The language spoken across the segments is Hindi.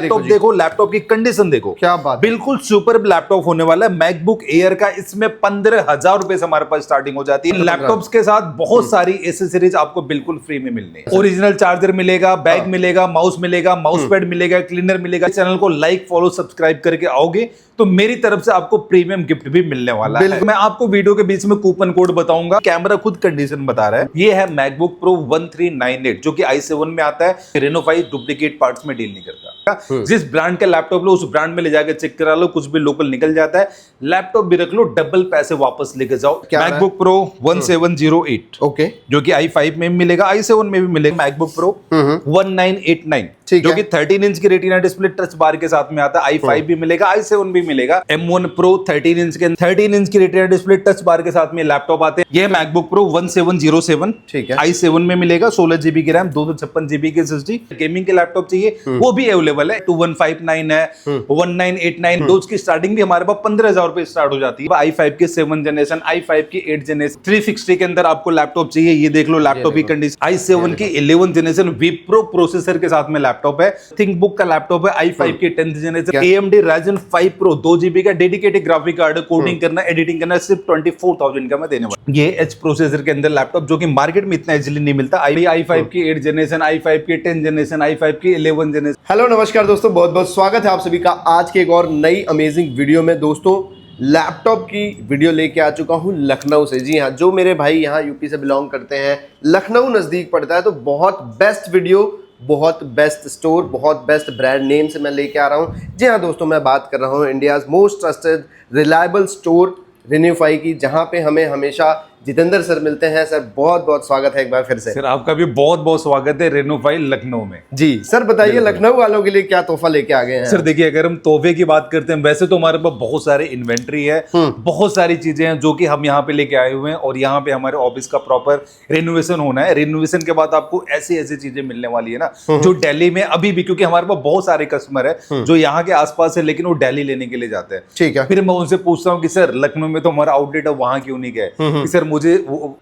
लैपटॉप देखो, लैपटॉप की कंडीशन देखो, क्या बात, बिल्कुल सुपर लैपटॉप होने वाला है। मैकबुक एयर का इसमें 15,000 रुपए से हमारे पास स्टार्टिंग हो जाती है। लैपटॉप्स के साथ बहुत सारी एसेसरीज आपको बिल्कुल फ्री में मिलनी है। ओरिजिनल चार्जर मिलेगा, बैग मिलेगा, माउस मिलेगा, माउस पैड मिलेगा, क्लीनर मिलेगा। चैनल को लाइक फॉलो सब्सक्राइब करके आओगे तो मेरी तरफ से आपको प्रीमियम गिफ्ट भी मिलने वाला है। मैं आपको वीडियो के बीच में कूपन कोड बताऊंगा, कैमरा खुद कंडीशन बता रहा है। ये है मैकबुक प्रो 1398 जो कि i7 में आता है। रेनो 5 डुप्लीकेट पार्ट्स में डील नहीं करता। जिस ब्रांड का लैपटॉप लो उस ब्रांड में ले जाकर चेक करा लो, कुछ भी लोकल निकल जाता है। लैपटॉप भी रख लो, डबल पैसे वापस लेके जाओ। मैकबुक प्रो 1708 ओके, जो कि i5 में भी मिलेगा, i7 में भी मिलेगा। मैकबुक प्रो 1989 ठीक जो है। कि 13 इंच की रेटिना डिस्प्ले टच बार के साथ में आता है। i5 भी मिलेगा, i7 भी मिलेगा। M1 Pro 13 इंच की रेटिना डिस्प्ले टच बार के साथ में लैपटॉप आते हैं। ये मैकबुक प्रो 1707 ठीक है, i7 में मिलेगा। 16 GB की रैम, 256 GB की SSD। गेमिंग के लैपटॉप चाहिए वो भी अवेलेबल है। 2159 है, 1989 दो की स्टार्टिंग भी हमारे पास 15,000 रुपए स्टार्ट हो जाती है। i5 के 7 जनरेशन, i5 की 8 जनरेशन, 360 के अंदर आपको लैपटॉप चाहिए। ये देख लो लैपटॉप की कंडीशन। i7 की 11 जनरेशन विप्रो प्रोसेसर के साथ में लैपटॉप है। थिंकबुक का लैपटॉप है। i5 की 10th generation, AMD Ryzen 5 Pro 2 GB का डेडिकेटेड ग्राफिक कार्ड, कोडिंग करना, एडिटिंग करना सिर्फ 24,000 का मैं देने वाला। ये H प्रोसेसर के अंदर लैपटॉप जो कि मार्केट में इतना इजीली नहीं मिलता। i5 की 8 जनरेशन, i5 की 10 जनरेशन, i5 की 11 जनरेशन। हेलो नमस्कार दोस्तों, बहुत बहुत स्वागत है आप सभी का आज के एक और नई अमेजिंग वीडियो में। दोस्तों लैपटॉप की वीडियो लेके आ चुका हूं लखनऊ से। जी हाँ, जो मेरे भाई यहाँ यूपी से बिलोंग करते हैं, लखनऊ नज़दीक पड़ता है, तो बहुत बेस्ट वीडियो, बहुत बेस्ट स्टोर, बहुत बेस्ट ब्रांड नेम से मैं लेके आ रहा हूँ। जी हाँ दोस्तों, मैं बात कर रहा हूँ India's most trusted reliable store Renewfy की, जहाँ पे हमें हमेशा जितेंद्र सर मिलते हैं। सर बहुत बहुत स्वागत है एक बार फिर से। सर आपका भी बहुत बहुत स्वागत है रेनोफाई लखनऊ में। जी सर, बताइए लखनऊ वालों के लिए क्या तोहफा लेके आ गए हैं? सर देखिए, अगर हम तोहफे की बात करते हैं, वैसे तो हमारे पास बहुत सारे इन्वेंट्री है, बहुत सारी चीजें हैं जो कि हम यहाँ पे लेके आए हुए हैं। और यहाँ पे हमारे ऑफिस का प्रॉपर रेनोवेशन होना है। रेनोवेशन के बाद आपको ऐसी ऐसी चीजें मिलने वाली है ना, जो दिल्ली में अभी भी, क्योंकि हमारे पास बहुत सारे कस्टमर है जो यहाँ के आसपास है लेकिन वो दिल्ली लेने के लिए जाते हैं। ठीक है। फिर मैं उनसे पूछता हूँ कि सर लखनऊ में तो हमारा आउटलेट है, वहां क्यों नहीं गए? कि सर मुझे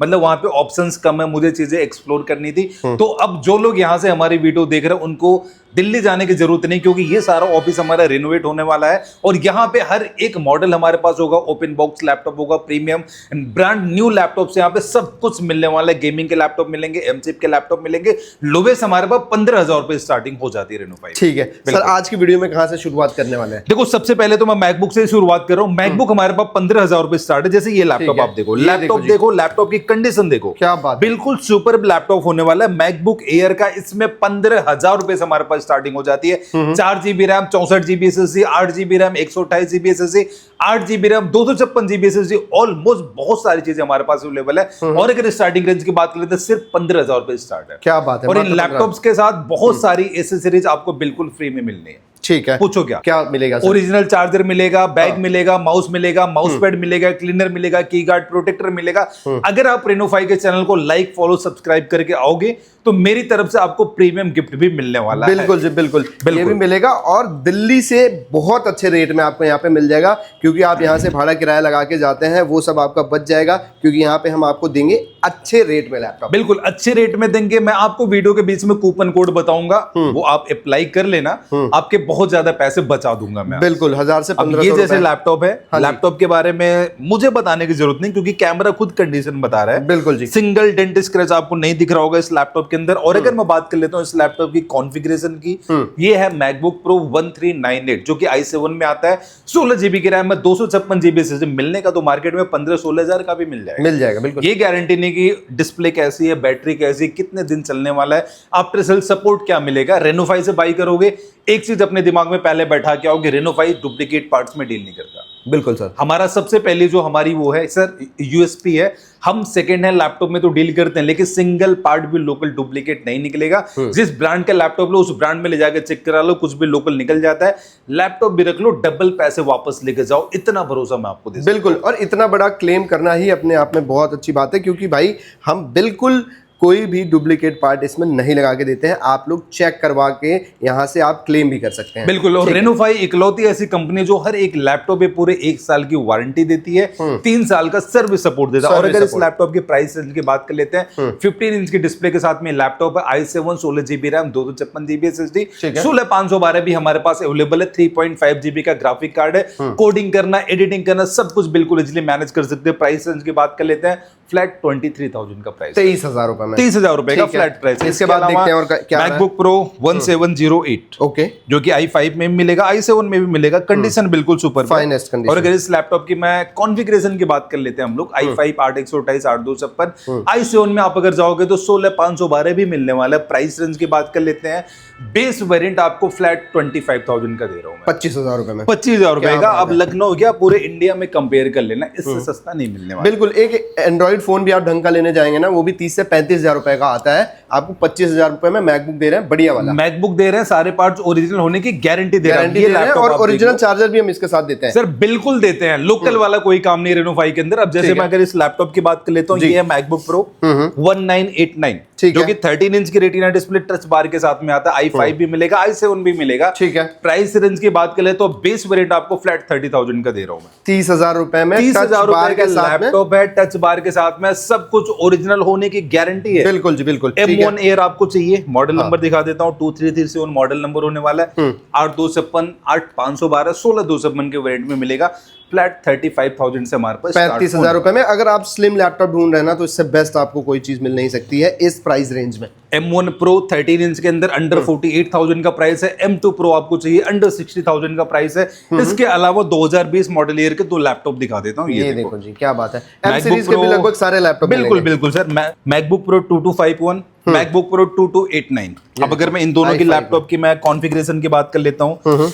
मतलब वहां पे ऑप्शंस कम है, मुझे चीजें एक्सप्लोर करनी थी। तो अब जो लोग यहाँ से हमारी वीडियो देख रहे हैं उनको दिल्ली जाने की जरूरत नहीं, क्योंकि ये सारा ऑफिस हमारा रिनोवेट होने वाला है। और यहाँ पे हर एक मॉडल हमारे पास होगा, ओपन बॉक्स लैपटॉप होगा, प्रीमियम ब्रांड न्यू लैपटॉप से यहाँ पे सब कुछ मिलने वाला है। गेमिंग के लैपटॉप मिलेंगे, एमचिप के लैपटॉप मिलेंगे। लोवेस्ट हमारे पास 15,000 रुपए स्टार्टिंग हो जाती है रेनोफाई। ठीक है सर, आज की वीडियो में कहाँ से शुरुआत करने वाले हैं? देखो, सबसे पहले तो मैं मैकबुक से शुरुआत कर रहा हूँ। मैकबुक हमारे पास 15,000 रुपए स्टार्ट है। जैसे ये लैपटॉप आप देखो, लैपटॉप देखो, लैपटॉप की कंडीशन देखो, क्या बात, बिल्कुल सुपर लैपटॉप होने वाला है। मैकबुक एयर का इसमें 15,000 रुपए से हमारे पास स्टार्टिंग हो जाती है। 4 GB RAM, 64 GB SSD, 8 GB RAM, 128 GB SSD, 8 GB RAM, 256 GB SSD, almost बहुत सारी चीजें हमारे पास अवेलेबल है। और अगर स्टार्टिंग रेंज की बात करें तो सिर्फ 15,000 रुपए स्टार्ट है। क्या बात है। और इन लैपटॉप्स के साथ बहुत सारी एसेसरीज आपको बिल्कुल फ्री में मिलनी है। ठीक है, पूछो क्या क्या मिलेगा? ओरिजिनल चार्जर मिलेगा, बैग मिलेगा, माउस मिलेगा, माउस पैड मिलेगा, क्लीनर मिलेगा, की गार्ड प्रोटेक्टर मिलेगा। अगर आप रेनोफाई के चैनल को लाइक फॉलो सब्सक्राइब करके आओगे तो मेरी तरफ से आपको प्रीमियम गिफ्ट भी मिलने वाला है। बिल्कुल जी, बिल्कुल ये भी मिलेगा। और दिल्ली से बहुत अच्छे रेट में आपको यहाँ पे मिल जाएगा, क्योंकि आप यहाँ से भाड़ा किराया लगा के जाते हैं, वो सब आपका बच जाएगा, क्योंकि यहाँ पे हम आपको देंगे अच्छे रेट में लैपटॉप। बिल्कुल अच्छे रेट में देंगे। मैं आपको वीडियो के बीच में कूपन कोड बताऊंगा, वो आप अप्लाई कर लेना, आपके बहुत ज्यादा पैसे बचा दूंगा मैं। बिल्कुल 1000 से 1500। ये जैसे लैपटॉप है, लैपटॉप के बारे में मुझे बताने की जरूरत नहीं, क्योंकि कैमरा खुद कंडीशन बता रहा है। बिल्कुल जी, सिंगल डेंट स्क्रैच आपको नहीं दिख रहा होगा इस लैपटॉप के अंदर। और अगर मैं बात कर लेता हूँ इस लैपटॉप की कॉन्फ़िगरेशन की, ये है मैकबुक प्रो 1398 जो कि i7 में आता है। 16 GB की रैम में, 256 GB SSD। मिलने का तो मार्केट में 15-16 हजार का भी मिल जाएगा। बिल्कुल। ये गारंटी नहीं कि डिस्प्ले कैसी है, बैटरी कैसी, कितने दिन चलने वाला है, आफ्टर सेल सपोर्ट क्या मिलेगा। रेनोफाई से बाई करोगे, एक चीज अपने दिमाग में पहले बैठा के आओगे, रेनोफाई डुप्लीकेट पार्ट्स में डील नहीं करता। बिल्कुल सर, हमारा सबसे पहली जो हमारी वो है सर यूएसपी है, हम सेकेंड हैंड लैपटॉप में तो डील करते हैं लेकिन सिंगल पार्ट भी लोकल डुप्लीकेट नहीं निकलेगा। जिस ब्रांड का लैपटॉप लो उस ब्रांड में ले जाकर चेक करा लो, कुछ भी लोकल निकल जाता है। लैपटॉप भी रख लो, डबल पैसे वापस लेके जाओ, इतना भरोसा मैं आपको देता हूं। बिल्कुल। और इतना बड़ा क्लेम करना ही अपने आप में बहुत अच्छी बात है, क्योंकि भाई हम बिल्कुल कोई भी डुप्लीकेट पार्ट इसमें नहीं लगा के देते हैं, आप लोग चेक करवा के यहाँ से आप क्लेम भी कर सकते हैं। बिल्कुल, और रेनोफाई इकलौती ऐसी कंपनी जो हर एक लैपटॉप पे पूरे 1 साल की वारंटी देती है, 3 साल का सर्विस सपोर्ट देता है। और अगर इस लैपटॉप की प्राइस रेंज की बात कर लेते हैं, 15 इंच की डिस्प्ले के साथ में लैपटॉप है, i7 16 GB RAM 256 GB SSD, 16512 भी हमारे पास अवेलेबल है, 3.5 GB का ग्राफिक कार्ड है। कोडिंग करना, एडिटिंग करना, सब कुछ बिल्कुल इजीली मैनेज कर सकते हैं। प्राइस रेंज की बात कर लेते हैं, फ्लैट 23,000 का प्राइस, 23,000 रुपए में, 30,000 रुपए का फ्लैट प्राइस। इसके बाद देखते हैं और क्या मैकबुक प्रो 1708, ओके, जो कि i5 में भी मिलेगा, i7 में भी मिलेगा, कंडीशन बिल्कुल सुपर फाइनेस्ट कंडीशन। और अगर इस लैपटॉप की मैं कॉन्फ़िगरेशन की बात कर लेते हैं हम लोग, i5 8/128 8/256, i7 में आप अगर जाओगे तो 16,512 भी मिलने वाला है। प्राइस रेंज की बात कर लेते हैं, बेस वेरिएंट आपको फ्लैट 25,000 का दे रहा हूं मैं, 25,000 रुपए में, 25,000 रुपए का। अब लखनऊ क्या पूरे इंडिया में कंपेयर कर लेना, इससे सस्ता नहीं मिलने वाला। बिल्कुल, एक एंड्रॉइड फोन भी आप ढंग का लेने जाएंगे ना, वो भी 30 से 35,000 रुपए का आता है, आपको 25,000 रुपए में मैकबुक दे रहे हैं, बढ़िया वाला मैकबुक दे रहे हैं, सारे पार्ट्स ओरिजिनल होने की गारंटी दे रहे हैं, और ओरिजिनल चार्जर भी हम इसके साथ देते हैं। सर बिल्कुल देते हैं, लोकल वाला कोई काम नहीं रेनोफाई के अंदर। अब जैसे मैं अगर इस लैपटॉप की बात कर लेता हूँ, ये है मैकबुक प्रो 1989, जो कि 13 इंच की रेटिना डिस्प्ले टच बार के साथ में आता है। i5 भी मिलेगा, i7 भी मिलेगा, ठीक है। प्राइस रेंज की बात करें तो बेस वेरिएंट आपको फ्लैट 30,000 का दे रहा हूं मैं, 30,000 रुपए में, 30,000 रुपए का लैपटॉप है, टच बार के साथ में, सब कुछ ओरिजिनल होने की गारंटी है। बिल्कुल जी बिल्कुल। M1 Air आपको चाहिए, मॉडल नंबर दिखा देता हूँ, 2337 मॉडल नंबर होने वाला है, 8/256 8/512 16/256 के वेरिएंट में मिलेगा, फ्लैट 35,000 से हमारे पास 35,000 रुपए में। अगर आप स्लिम लैपटॉप ढूंढ रहे हैं ना, तो इससे बेस्ट आपको कोई चीज मिल नहीं सकती है इस प्राइस रेंज में। M1 Pro 13 इंच के अंदर अंडर 48,000 का प्राइस है। M2 Pro आपको चाहिए, अंडर 60,000 का प्राइस है। इसके अलावा 2020 मॉडल ईयर के 2 लैपटॉप दिखा देता हूँ, ये देखो जी, क्या बात है। M सीरीज के भी लगभग सारे लैपटॉप बिल्कुल बिल्कुल sir. MacBook pro 2251, MacBook pro 2289। अब अगर मैं इन दोनों की लैपटॉप की मैं कॉन्फ़िगरेशन की बात कर लेता हूँ,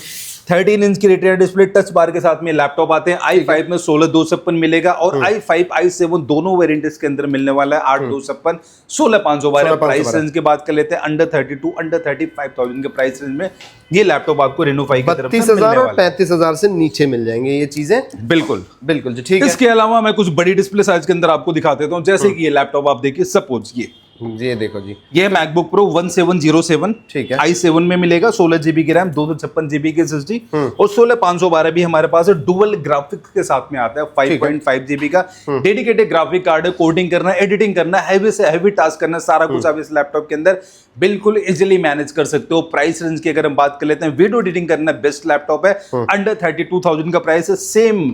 13 इंच की रेटिना डिस्प्ले टच बार के साथ में लैपटॉप आते हैं। i5 में 16/256 मिलेगा और i5 i7 दोनों वेरिएंट इसके अंदर मिलने वाला है, 8/256 16/512। प्राइस रेंज की बात कर लेते हैं, अंडर 32 अंडर 35,000 के प्राइस रेंज में ये लैपटॉप आपको रेनोफाई की तरफ से 32,000 और 35,000 से नीचे मिल जाएंगे ये चीजें। बिल्कुल बिल्कुल जी, ठीक है। इसके अलावा मैं कुछ बड़ी डिस्प्ले साइज के अंदर आपको दिखा देता हूँ, जैसे कि ये लैपटॉप आप देखिए, सपोज ये देखो जी, ये मैकबुक प्रो 1707, ठीक है, i7 में मिलेगा, 16 GB की रैम 256 GB की SSD और 16/512 भी हमारे पास है। डुअल ग्राफिक्स के साथ में आता है, 5.5 GB का डेडिकेटेड ग्राफिक कार्ड है। कोडिंग करना, एडिटिंग करना, हैवी से हैवी टास्क करना, सारा कुछ आप इस लैपटॉप के अंदर बिल्कुल इजीली मैनेज कर सकते हो। प्राइस रेंज की अगर हम बात कर लेते हैं, वीडियो एडिटिंग करना बेस्ट लैपटॉप है, अंडर 32,000 का प्राइस है। सेम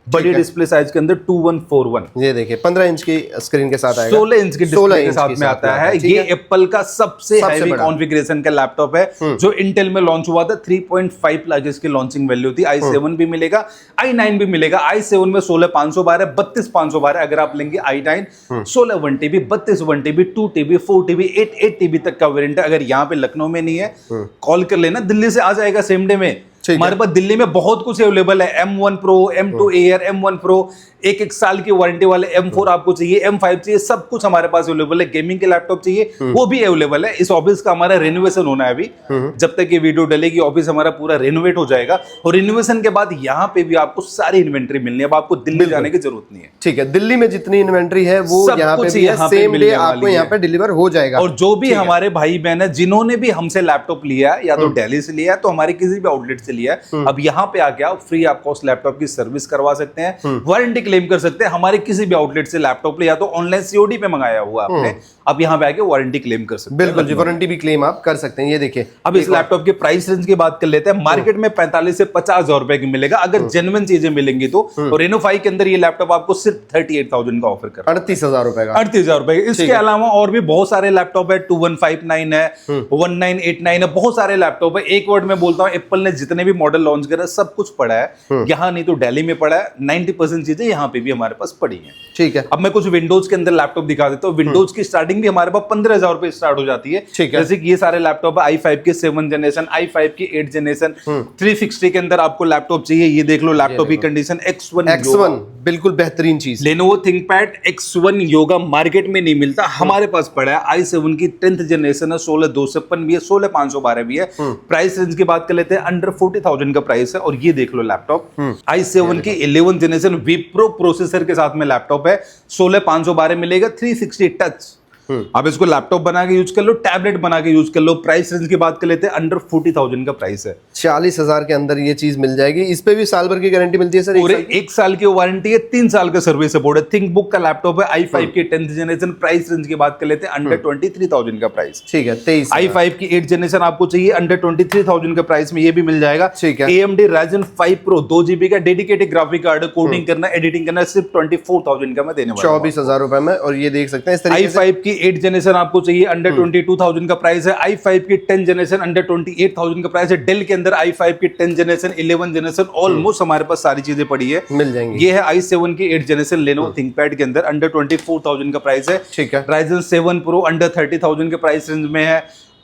बड़ी डिस्प्ले साइज के अंदर 2141, ये देखिए 15 इंच की स्क्रीन के साथ आएगा, 16 इंच की डिस्प्ले के साथ में आता है। ये एप्पल का सबसे हैवी कॉन्फ़िगरेशन का लैपटॉप है, जो इंटेल में लॉन्च हुआ था। 3.5 लाख इसकी लॉन्चिंग वैल्यू थी। i7 भी मिलेगा, i9 भी मिलेगा। i7 में 16/512 32/512, अगर आप लेंगे i9 16 1TB 32 1TB 2TB 4TB 8 तक का वेरिएंट है। अगर यहाँ पे लखनऊ में नहीं है, कॉल कर लेना, दिल्ली से आ जाएगा सेम डे में। हमारे पास दिल्ली में बहुत कुछ अवेलेबल है, M1 Pro, M2 Air, M1 Pro, एक साल की वारंटी वाले M4 आपको चाहिए, M5 चाहिए, सब कुछ हमारे पास अवेलेबल है। गेमिंग के लैपटॉप चाहिए, वो भी अवेलेबल है। इस ऑफिस का हमारा रेनोवेशन होना है अभी, जब तक ये वीडियो डलेगी ऑफिस हमारा पूरा रेनोवेट हो जाएगा, और रेनोवेशन के बाद यहाँ पे भी आपको सारी इन्वेंट्री मिलनी है। अब आपको दिल्ली जाने की जरूरत नहीं है, ठीक है। दिल्ली में जितनी इन्वेंट्री है वो यहाँ पे भी है, सेम डे आपको यहाँ पे डिलीवर हो जाएगा। और जो भी हमारे भाई बहन है जिन्होंने भी हमसे लैपटॉप लिया, या तो दिल्ली से लिया तो हमारे किसी भी आउटलेट से लिया, अब यहाँ पे आके आप फ्री आपको उस लैपटॉप की सर्विस करवा सकते हैं, वारंटी क्लेम कर सकते हैं। हमारे किसी भी आउटलेट से लैपटॉप लिया तो ऑनलाइन COD पे मंगाया हुआ आपने, अब यहाँ पे आके वारंटी क्लेम कर सकते हैं। बिल्कुल जी, वारंटी भी क्लेम आप कर सकते हैं। ये देखिए, अब इस लैपटॉप की प्राइस रेंज की बात कर लेते हैं। मार्केट में 45 से 50,000 रुपए की मिलेगा, अगर जेन्युइन चीजें मिलेंगी तो। और रेनोफाई के अंदर ये लैपटॉप आपको सिर्फ 38,000 का ऑफर कर, 38,000 रुपए का, 38,000 रुपए। इसके अलावा और भी बहुत सारे लैपटॉप है, 2159 है, 1989 है, बहुत सारे लैपटॉप है। एक वर्ड में बोलता हूँ, एप्पल ने जितने भी मॉडल लॉन्च करे सब कुछ पड़ा है यहाँ, नहीं तो दिल्ली में पड़ा है। 90% चीजें यहाँ पे भी हमारे पास पड़ी है, ठीक है। अब मैं कुछ विंडोज के अंदर लैपटॉप दिखा देता हूँ। विंडोज की स्टार्टिंग भी हमारे पास 15,000 रुपए स्टार्ट हो जाती है, ठीक है। जैसे कि ये सारे लैपटॉप है, i5 के 7 जनरेशन, i5 की 8 जनरेशन, 360 के अंदर आपको लैपटॉप चाहिए। ये देख लो लैपटॉप की कंडीशन, X1 बिल्कुल बेहतरीन चीज। Lenovo ThinkPad X1 yoga market में नहीं मिलता, हमारे पास पड़ा है। i7 की 10th जनरेशन है, 16/256 भी है, 16/512 भी है। प्राइस रेंज की बात कर लेते हैं, अंडर 40,000 का प्राइस है। और ये देख लो लैपटॉप, i7 की 11th जनरेशन विप्रो प्रोसेसर के साथ में लैपटॉप है, 16/512 मिलेगा, 360 टच आप इसको लैपटॉप बना के यूज कर लो, टैबलेट बना के यूज कर लो। प्राइस रेंज की बात कर लेते हैं, अंडर 40,000 का प्राइस है। 40,000 के अंदर ये चीज मिल जाएगी। इस पे भी साल भर की गारंटी मिलती है सर? पूरे 1 साल की वारंटी है, 3 साल का सर्विस सपोर्ट है। थिंक बुक का लैपटॉप है, i5 की 10th जनरेशन। प्राइस रेंज की बात कर लेते हैं, अंडर 23,000 का प्राइस। ठीक है, 23 i5 की 8th जनरेशन आपको चाहिए अंडर 23,000 का प्राइस में, ये भी मिल जाएगा। ठीक है। AMD Ryzen 5 Pro 2GB का डेडिकेटेड ग्राफिक कार्ड, कोडिंग करना, एडिटिंग करना, सिर्फ 24,000 का मैं देने वाला हूं। 24,000 रुपए में। और ये देख सकते हैं इस तरीके i5 की 8th जनरेशन आपको चाहिए अंडर 22,000 का प्राइस है। i5 की 10th जनरेशन अंडर 28,000 का प्राइस है। डेल के अंदर i5 की 10th generation, 11th generation, almost हमारे पास सारी चीजें पड़ी है, मिल जाएंगी। ये है i7 की 8th जनरेशन लेनोवो थिंकपैड के अंदर, अंडर 24,000 का प्राइस है। ठीक है। Ryzen 7 Pro अंडर 30,000 के प्राइस रेंज में है।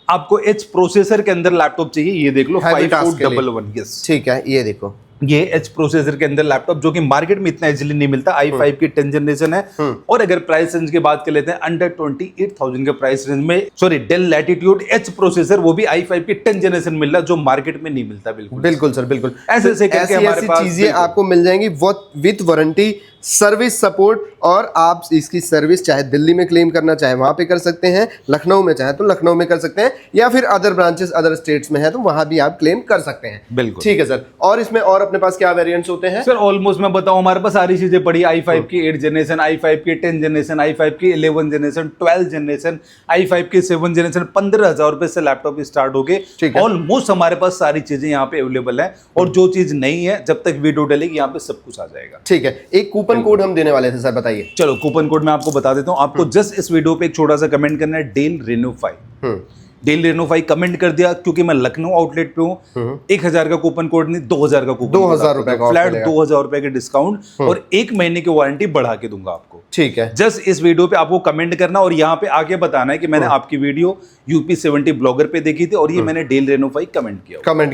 आपको एच प्रोसेसर के अंदर लैपटॉप चाहिए, ये देख लो, Heavy task के लिए। 5411। यस, ठीक है, ये देखो, ये एच प्रोसेसर के अंदर लैपटॉप, जो कि मार्केट में इतना इजीली नहीं मिलता। i5 की 10th जनरेशन है। और अगर प्राइस रेंज की बात कर लेते हैं, अंडर 28,000 के प्राइस रेंज में, sorry, Dell Latitude H processor, वो भी i5 की 10th जनरेशन मिल रहा, जो मार्केट में नहीं मिलता। बिल्कुल बिल्कुल सर, बिल्कुल। ऐसे ऐसे करके हमारे पास चीजें आपको मिल जाएंगी विद वारंटी, सर्विस सपोर्ट। और आप इसकी सर्विस चाहे दिल्ली में क्लेम करना चाहे वहां पे कर सकते हैं, लखनऊ में चाहे तो लखनऊ में कर सकते हैं, या फिर अदर ब्रांचेस अदर स्टेट्स में है तो वहां भी आप क्लेम कर सकते हैं। बिल्कुल ठीक है सर। और इसमें और अपने पास क्या वेरिएंट्स होते हैं सर? ऑलमोस्ट मैं बताऊं, हमारे पास सारी चीजें पड़ी। i5 की 8th जनरेशन, i5 की 10th जनरेशन, i5 की 11th generation, 12th generation, i5 की 7th जनरेशन। 15,000 रुपए से लैपटॉप स्टार्ट हो गए। ऑलमोस्ट हमारे पास सारी चीजें यहाँ पे अवेलेबल है। और जो चीज नहीं है, जब तक वीडियो डलेगी, यहाँ पे सब कुछ आ जाएगा। ठीक है। एक कूपन कोड हम देने वाले थे सर, बताइए। चलो, कूपन कोड मैं आपको बता देता हूँ। आपको जस्ट इस वीडियो पे एक छोटा सा कमेंट करना है, Dell Reno 5। Dell Reno 5 comment कर दिया, क्योंकि मैं लखनऊ आउटलेट पे हूँ। 1,000 का कूपन कोड नहीं, 2,000 का कूपन, 2,000 रुपए का फ्लैट 2,000 रुपए के डिस्काउंट और 1 महीने की वारंटी बढ़ा के दूंगा आपको। ठीक है। जस्ट इस वीडियो पे आपको कमेंट करना और यहाँ पे आके बताना है कि मैंने आपकी वीडियो UP70 ब्लॉगर पे देखी थी और ये मैंने डेल रेनो 5 कमेंट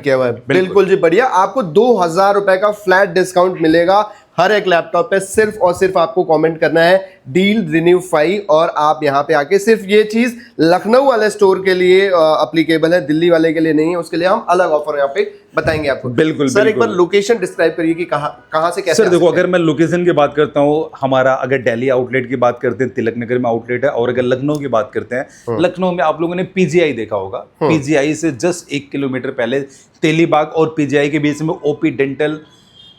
किया हुआ है। बिल्कुल जी, बढ़िया। आपको 2,000 रुपए का फ्लैट डिस्काउंट मिलेगा हर एक लैपटॉप पे। सिर्फ और सिर्फ आपको कमेंट करना है डील रिन्यू 5, और आप यहाँ पे आके, सिर्फ ये चीज लखनऊ वाले स्टोर के लिए एप्लीकेबल है, दिल्ली वाले के लिए नहीं है। उसके लिए हम अलग ऑफर यहाँ पे बताएंगे आपको। बिल्कुल सर, एक बार लोकेशन डिस्क्राइब करिए कि कहाँ से कैसे। सर देखो, अगर मैं लोकेशन की बात करता हूँ, हमारा अगर दिल्ली आउटलेट की बात करते हैं, तिलक नगर में आउटलेट है। और अगर लखनऊ की बात करते हैं, लखनऊ में आप लोगों ने PGI देखा होगा। PGI से जस्ट 1 किलोमीटर पहले तेलीबाग और PGI के बीच में OP डेंटल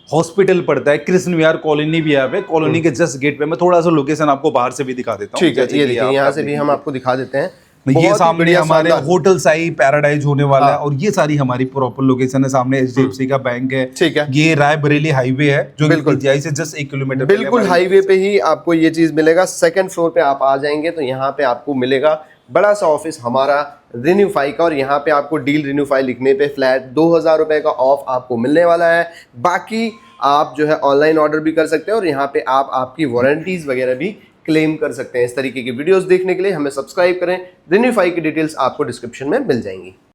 हॉस्पिटल पड़ता है। कृष्ण विहार कॉलोनी भी है, कॉलोनी के जस्ट गेट पे। मैं थोड़ा सा लोकेशन आपको बाहर से भी दिखा देता हूँ। ठीक है, ये देखिए, यहाँ से भी हम आपको दिखा देते हैं। ये सामने हमारे होटल साई पैराडाइज होने वाला है, और ये सारी हमारी प्रॉपर लोकेशन है। सामने HDFC का बैंक है। ठीक है। ये रायबरेली हाईवे है, जो PGI से जस्ट 1 किलोमीटर बिल्कुल हाईवे पे ही आपको ये चीज मिलेगा। सेकंड फ्लोर पे आप आ जाएंगे तो यहाँ पे आपको मिलेगा बड़ा सा ऑफिस हमारा रिन्यू 5 का। और यहाँ पे आपको डील रिन्यू 5 लिखने पे फ्लैट 2,000 रुपए का ऑफ आपको मिलने वाला है। बाकी आप जो है ऑनलाइन ऑर्डर भी कर सकते हैं, और यहाँ पे आप आपकी वारंटीज वगैरह भी क्लेम कर सकते हैं। इस तरीके की वीडियोस देखने के लिए हमें सब्सक्राइब करें। रिन्यू 5 की डिटेल्स आपको डिस्क्रिप्शन में मिल जाएंगी।